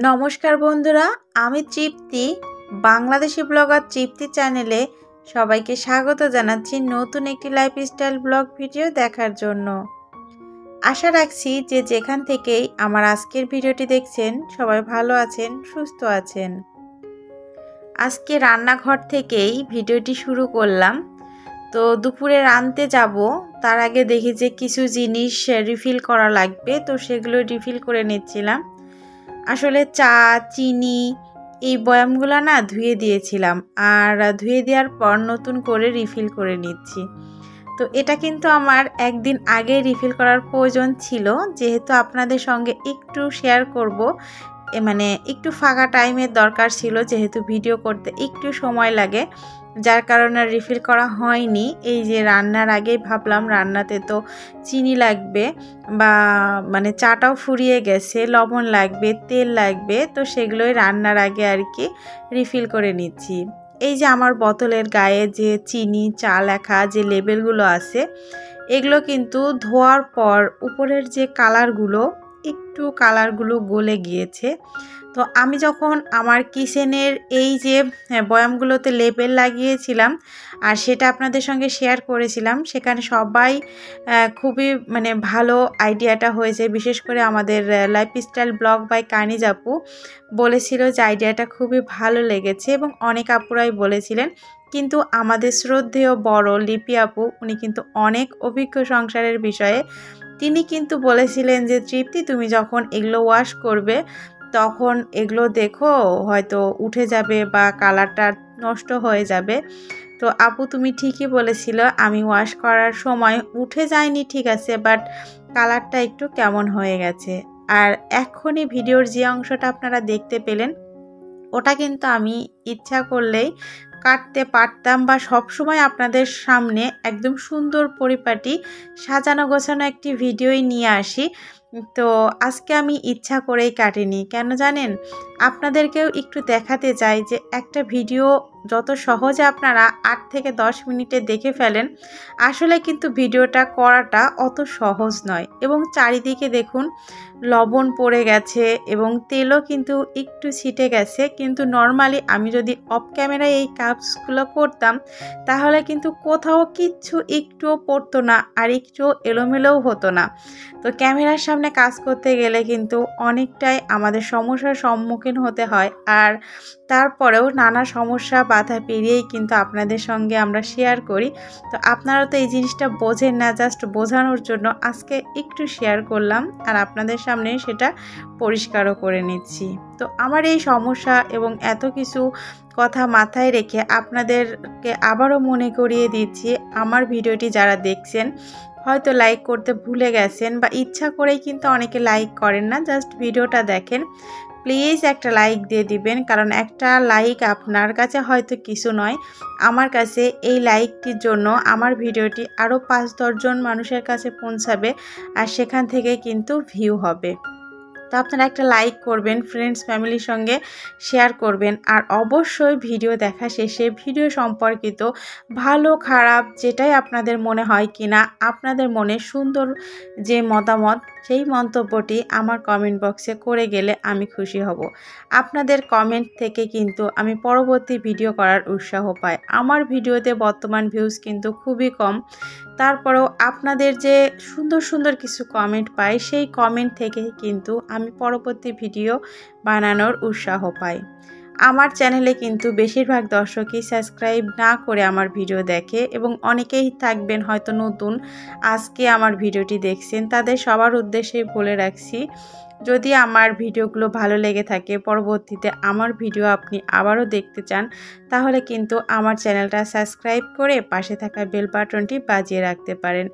নমস্কার বন্ধুরা, আমি তৃপ্তি বাংলাদেশি ব্লগার তৃপ্তি চ্যানেলে সবাইকে স্বাগত জানাচ্ছি নতুন একটি লাইফস্টাইল ব্লগ ভিডিও দেখার জন্য। আশা রাখছি যে যেখান থেকেই আমার আজকের ভিডিওটি দেখছেন সবাই ভালো আছেন, সুস্থ আছেন। আজকে রান্নাঘর থেকেই ভিডিওটি শুরু করলাম। তো দুপুরে রাঁধতে যাব, তার আগে দেখি যে কিছু জিনিস রিফিল করা লাগবে, তো সেগুলো রিফিল করে নিচ্ছিলাম। আসলে চা, চিনি এই বয়ামগুলো না ধুয়ে দিয়েছিলাম, আর ধুয়ে দেওয়ার পর নতুন করে রিফিল করে নিচ্ছি। তো এটা কিন্তু আমার একদিন আগে রিফিল করার প্রয়োজন ছিল, যেহেতু আপনাদের সঙ্গে একটু শেয়ার করব, মানে একটু ফাঁকা টাইমের দরকার ছিল, যেহেতু ভিডিও করতে একটু সময় লাগে, যার কারণে রিফিল করা হয়নি। এই যে রান্নার আগেই ভাবলাম রান্নাতে তো চিনি লাগবে, বা মানে চাটাও ফুরিয়ে গেছে, লবণ লাগবে, তেল লাগবে, তো সেগুলোই রান্নার আগে আর কি রিফিল করে নিচ্ছি। এই যে আমার বোতলের গায়ে যে চিনি, চা লেখা যে লেবেলগুলো আছে, এগুলো কিন্তু ধোয়ার পর উপরের যে কালারগুলো গলে গিয়েছে। তো আমি যখন আমার কিচেনের এই যে বয়ামগুলোতে লেবেল লাগিয়েছিলাম আর সেটা আপনাদের সঙ্গে শেয়ার করেছিলাম, সেখানে সবাই খুবই মানে ভালো আইডিয়াটা হয়েছে। বিশেষ করে আমাদের লাইফস্টাইল ব্লগ বাই কানিজ আপু বলেছিল যে আইডিয়াটা খুবই ভালো লেগেছে, এবং অনেক আপুরাই বলেছিলেন। কিন্তু আমাদের শ্রদ্ধেয় বড় লিপি আপু, উনি কিন্তু অনেক অভিজ্ঞ সংসারের বিষয়ে, তিনি কিন্তু বলেছিলেন যে তৃপ্তি, তুমি যখন এগুলো ওয়াশ করবে তখন এগুলো দেখো হয়তো উঠে যাবে বা কালারটা নষ্ট হয়ে যাবে। তো আপু তুমি ঠিকই বলেছিল, আমি ওয়াশ করার সময় উঠে যায়নি ঠিক আছে, বাট কালারটা একটু কেমন হয়ে গেছে। আর এখনই ভিডিওর যে অংশটা আপনারা দেখতে পেলেন, ওটা কিন্তু আমি ইচ্ছা করলেই কাটতে পারতাম, বা সবসময় আপনাদের সামনে একদম সুন্দর পরিপাটি সাজানো গোছানো একটি ভিডিওই নিয়ে আসি। তো আজকে আমি ইচ্ছা করেই কাটিনি, কেন জানেন? আপনাদেরকেও একটু দেখাতে চাই যে একটা ভিডিও যত সহজে আপনারা 8 থেকে 10 মিনিটে দেখে ফেলেন, আসলে কিন্তু ভিডিওটা করাটা অত সহজ নয়। এবং চারিদিকে দেখুন লবণ পড়ে গেছে এবং তেলও কিন্তু একটু ছিটে গেছে, কিন্তু নর্মালি আমি যদি অফ ক্যামেরায় এই কাজগুলো করতাম তাহলে কিন্তু কোথাও কিচ্ছু একটুও পড়তো না, আর একটুও এলোমেলোও হতো না। তো ক্যামেরার সামনে কাজ করতে গেলে কিন্তু অনেকটাই আমাদের সমস্যার সম্মুখীন হতে হয়, আর তারপরেও নানা সমস্যা বাধা পেরিয়েই কিন্তু আপনাদের সঙ্গে আমরা শেয়ার করি। তো আপনারা তো এই জিনিসটা বোঝেন না, জাস্ট বোঝানোর জন্য আজকে একটু শেয়ার করলাম, আর আপনাদের সামনে সেটা পরিষ্কারও করে নিচ্ছি। তো আমার এই সমস্যা এবং এত কিছু কথা মাথায় রেখে আপনাদেরকে আবারও মনে করিয়ে দিচ্ছি, আমার ভিডিওটি যারা দেখছেন হয়তো লাইক করতে ভুলে গেছেন, বা ইচ্ছা করেই কিন্তু অনেকে লাইক করেন না, জাস্ট ভিডিওটা দেখেন, প্লিজ একটা লাইক দিয়ে দিবেন। কারণ একটা লাইক আপনার কাছে হয়তো কিছু নয়, আমার কাছে এই লাইকটির জন্য আমার ভিডিওটি আরও 5-10 জন মানুষের কাছে পৌঁছাবে, আর সেখান থেকে কিন্তু ভিউ হবে। তো আপনারা একটা লাইক করবেন, ফ্রেন্ডস ফ্যামিলির সঙ্গে শেয়ার করবেন, আর অবশ্যই ভিডিও দেখা শেষে ভিডিও সম্পর্কিত ভালো খারাপ যেটাই আপনাদের মনে হয় কিনা, আপনাদের মনে সুন্দর যে মতামত, সেই মন্তব্যটি আমার কমেন্ট বক্সে করে গেলে আমি খুশি হব। আপনাদের কমেন্ট থেকে কিন্তু আমি পরবর্তী ভিডিও করার উৎসাহ পাই। আমার ভিডিওতে বর্তমান ভিউজ কিন্তু খুবই কম, তারপরেও আপনাদের যে সুন্দর সুন্দর কিছু কমেন্ট পাই, সেই কমেন্ট থেকে কিন্তু আমি পরবর্তী ভিডিও বানানোর উৎসাহ পাই। আমার চ্যানেলে কিন্তু বেশিরভাগ দর্শকই সাবস্ক্রাইব না করে আমার ভিডিও দেখে, এবং অনেকেই থাকবেন হয়তো নতুন আজকে আমার ভিডিওটি দেখছেন, তাদের সবার উদ্দেশ্যে বলে রাখছি, যদি আমার ভিডিওগুলো ভালো লেগে থাকে, পরবর্তীতে আমার ভিডিও আপনি আবারও দেখতে চান, তাহলে কিন্তু আমার চ্যানেলটা সাবস্ক্রাইব করে পাশে থাকা বেল বাটনটি বাজিয়ে রাখতে পারেন।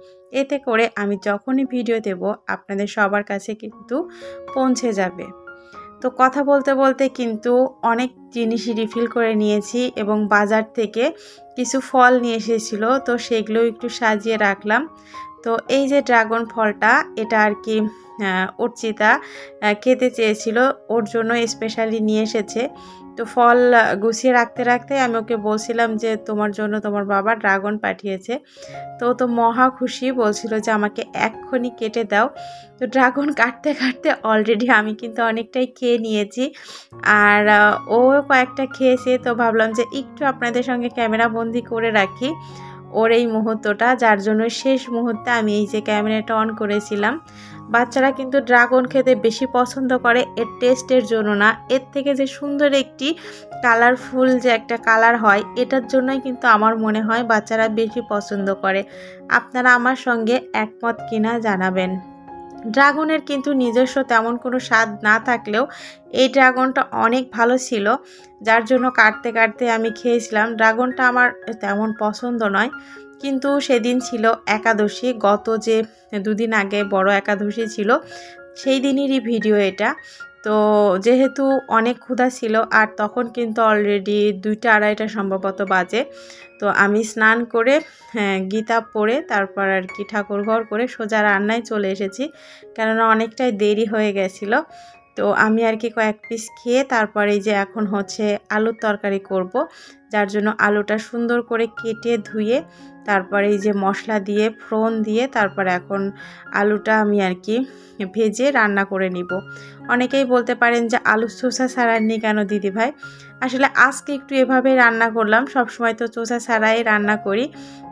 এতে করে আমি যখনই ভিডিও দেব আপনাদের সবার কাছে কিন্তু পৌঁছে যাবে। তো কথা বলতে বলতে কিন্তু অনেক জিনিসই রিফিল করে নিয়েছি, এবং বাজার থেকে কিছু ফল নিয়ে এসেছিলো, তো সেগুলো একটু সাজিয়ে রাখলাম। তো এই যে ড্রাগন ফলটা, এটা আর কি অর্চিতা খেতে চেয়েছিল, ওর জন্য স্পেশালি নিয়ে এসেছে। তো ফল গুছিয়ে রাখতে রাখতে আমি ওকে বলছিলাম যে তোমার জন্য তোমার বাবা ড্রাগন পাঠিয়েছে। তো তো মহা খুশি, বলছিল যে আমাকে এক্ষুনি কেটে দাও। তো ড্রাগন কাটতে কাটতে অলরেডি আমি কিন্তু অনেকটাই খেয়ে নিয়েছি, আর ও কয়েকটা খেয়েছে। তো ভাবলাম যে একটু আপনাদের সঙ্গে ক্যামেরা বন্দি করে রাখি ওর এই মুহূর্তটা, যার জন্য শেষ মুহূর্তে আমি এই যে ক্যামেরাটা অন করেছিলাম। বাচ্চারা কিন্তু ড্রাগন খেতে বেশি পছন্দ করে এর টেস্টের জন্য না, এর থেকে যে সুন্দর একটি কালারফুল যে একটা কালার হয় এটার জন্যই কিন্তু আমার মনে হয় বাচ্চারা বেশি পছন্দ করে। আপনারা আমার সঙ্গে একমত কিনা জানাবেন। ড্রাগনের কিন্তু নিজস্ব তেমন কোনো স্বাদ না থাকলেও এই ড্রাগনটা অনেক ভালো ছিল, যার জন্য কাটতে কাটতে আমি খেয়েছিলাম। ড্রাগনটা আমার তেমন পছন্দ নয়, কিন্তু সেদিন ছিল একাদশী, গত যে 2 দিন আগে বড় একাদশী ছিল সেই দিনেরই ভিডিও এটা। তো যেহেতু অনেক ক্ষুধা ছিল, আর তখন কিন্তু অলরেডি 2টা 2:30 সম্ভবত বাজে। তো আমি স্নান করে গীতা পড়ে তারপর আর কি ঠাকুরঘর করে সোজা রান্নায় চলে এসেছি, কেননা অনেকটাই দেরি হয়ে গেছিলো। তো আমি আর কি কয়েক পিস খেয়ে তারপর এই যে এখন হচ্ছে আলুর তরকারি করব, যার জন্য আলুটা সুন্দর করে কেটে ধুয়ে তারপরে এই যে মশলা দিয়ে ফোড়ন দিয়ে তারপর এখন আলুটা আমি আর কি ভেজে রান্না করে নিব। অনেকেই বলতে পারেন যে আলু চোষা ছাড়াননি কেন দিদি ভাই? আসলে আজকে একটু এভাবে রান্না করলাম, সবসময় তো চোষা ছাড়াই রান্না করি।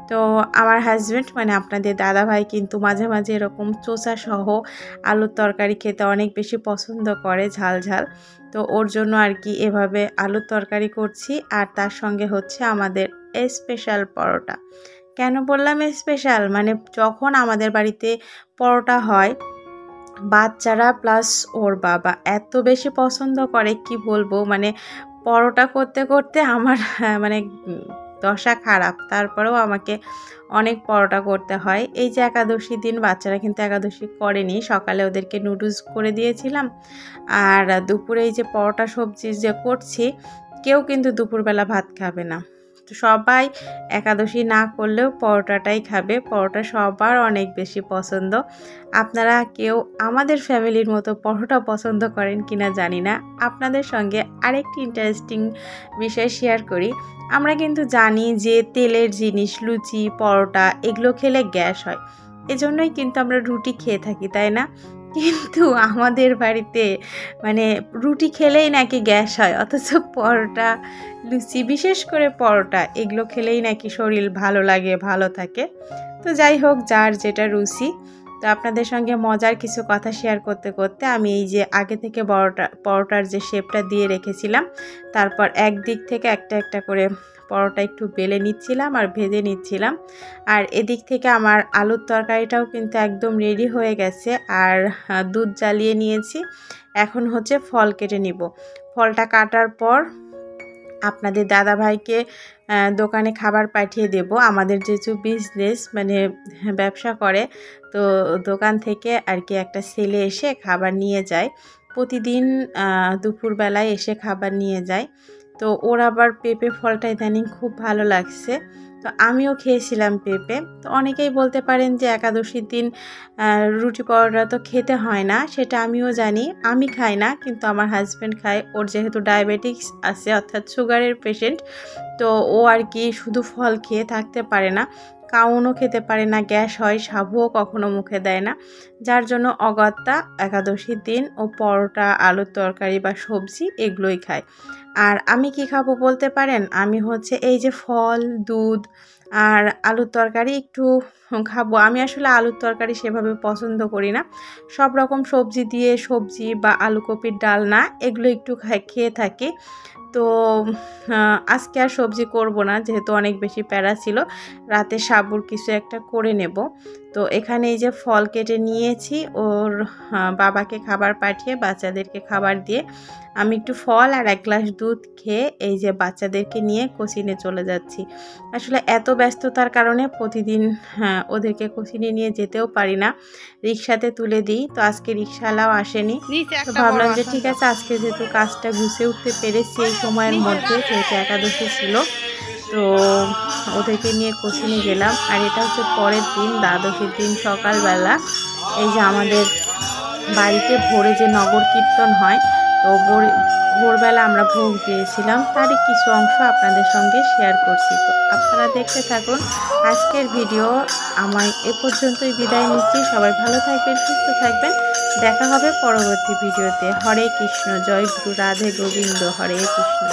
তো আমার হাজব্যান্ড মানে আপনাদের দাদা ভাই কিন্তু মাঝে মাঝে এরকম চোষা সহ আলুর তরকারি খেতে অনেক বেশি পছন্দ করে, ঝাল ঝাল। তো ওর জন্য আর কি এভাবে আলুর তরকারি করছি, আর তার সঙ্গে হচ্ছে আমাদের স্পেশাল পরোটা। কেন বললাম স্পেশাল? মানে যখন আমাদের বাড়িতে পরোটা হয় বাচ্চারা প্লাস ওর বাবা এত বেশি পছন্দ করে কি বলবো, মানে পরোটা করতে করতে আমার মানে দশা খারাপ, তারপরেও আমাকে অনেক পরোটা করতে হয়। এই যে একাদশীর দিন বাচ্চারা কিন্তু একাদশী করেনি, সকালে ওদেরকে নুডলস করে দিয়েছিলাম, আর দুপুরে এই যে পরোটা সবজি যে করছি, কেউ কিন্তু দুপুরবেলা ভাত খাবে না। তো সবাই একাদশী না করলেও পরোটাটাই খাবে, পরোটা সবার অনেক বেশি পছন্দ। আপনারা কেউ আমাদের ফ্যামিলির মতো পরোটা পছন্দ করেন কিনা জানি না। আপনাদের সঙ্গে আরেকটি ইন্টারেস্টিং বিষয় শেয়ার করি। আমরা কিন্তু জানি যে তেলের জিনিস লুচি পরোটা এগুলো খেলে গ্যাস হয়, এজন্যই কিন্তু আমরা রুটি খেয়ে থাকি, তাই না? কিন্তু আমাদের বাড়িতে মানে রুটি খেলেই নাকি গ্যাস হয়, অথচ পরোটা লুচি বিশেষ করে পরোটা এগুলো খেলেই নাকি শরীর ভালো লাগে, ভালো থাকে। তো যাই হোক, যার যেটা রুচি। তো আপনাদের সঙ্গে মজার কিছু কথা শেয়ার করতে করতে আমি এই যে আগে থেকে পরোটার যে শেপটা দিয়ে রেখেছিলাম, তারপর একদিক থেকে একটা একটা করে পরোটা একটু বেলে নিচ্ছিলাম আর ভেজে নিচ্ছিলাম। আর এদিক থেকে আমার আলুর তরকারিটাও কিন্তু একদম রেডি হয়ে গেছে, আর দুধ জ্বালিয়ে নিয়েছি। এখন হচ্ছে ফল কেটে নিব। ফলটা কাটার পর আপনাদের দাদা ভাইকে দোকানে খাবার পাঠিয়ে দেব। আমাদের যেহেতু বিজনেস মানে ব্যবসা করে, তো দোকান থেকে আর কি একটা ছেলে এসে খাবার নিয়ে যায়, প্রতিদিন দুপুরবেলায় এসে খাবার নিয়ে যায়। তো ওর আবার পেঁপে ফলটা ইদানিং খুব ভালো লাগছে, তো আমিও খেয়েছিলাম পেঁপে। তো অনেকেই বলতে পারেন যে একাদশীর দিন রুটি পরোটা তো খেতে হয় না, সেটা আমিও জানি, আমি খাই না, কিন্তু আমার হাজব্যান্ড খায়। ওর যেহেতু ডায়াবেটিক্স আছে অর্থাৎ সুগারের পেশেন্ট, তো ও আর কি শুধু ফল খেয়ে থাকতে পারে না, কাউনও খেতে পারে না, গ্যাস হয়, সাবুও কখনো মুখে দেয় না, যার জন্য অগত্যা একাদশীর দিন ও পরোটা আলুর তরকারি বা সবজি এগুলোই খায়। আর আমি কি খাবো বলতে পারেন? আমি হচ্ছে এই যে ফল দুধ আর আলুর তরকারি একটু খাবো। আমি আসলে আলুর তরকারি সেভাবে পছন্দ করি না, সব রকম সবজি দিয়ে সবজি বা আলু কপির ডালনা এগুলো একটু খেয়ে থাকি। তো আজকে আর সবজি করব না, যেহেতু অনেক বেশি প্যারা ছিল, রাতে সাবুর কিছু একটা করে নেব। তো এখানে এই যে ফল কেটে নিয়েছি, ওর বাবাকে খাবার পাঠিয়ে বাচ্চাদেরকে খাবার দিয়ে আমি একটু ফল আর 1 গ্লাস দুধ খেয়ে এই যে বাচ্চাদেরকে নিয়ে কোচিনে চলে যাচ্ছি। আসলে এত ব্যস্ততার কারণে প্রতিদিন ওদেরকে কোচিনে নিয়ে যেতেও পারি না, রিক্সাতে তুলে দিই। তো আজকে রিক্সাওয়ালাও আসেনি, তো ভাবলাম যে ঠিক আছে আজকে যেহেতু কাজটা গুছিয়ে উঠতে পেরেছি এই সময়ের মধ্যে, যেহেতু একাদশী ছিল, তো ওদেরকে নিয়ে কোচিনে গেলাম। আর এটা হচ্ছে পরের দিন, দ্বাদশীর দিন সকালবেলা। এই যে আমাদের বাড়িতে ভোরে যে নগর কীর্তন হয়, তো ভোরবেলা আমরা ভোগ দিয়েছিলাম, তারই কিছু অংশ আপনাদের সঙ্গে শেয়ার করছি। তো আপনারা দেখতে থাকুন আজকের ভিডিও। আমার এ পর্যন্তই বিদায় নিচ্ছি। সবাই ভালো থাকবেন, সুস্থ থাকবেন। দেখা হবে পরবর্তী ভিডিওতে। হরে কৃষ্ণ, জয় গুরু, রাধে গোবিন্দ, হরে কৃষ্ণ।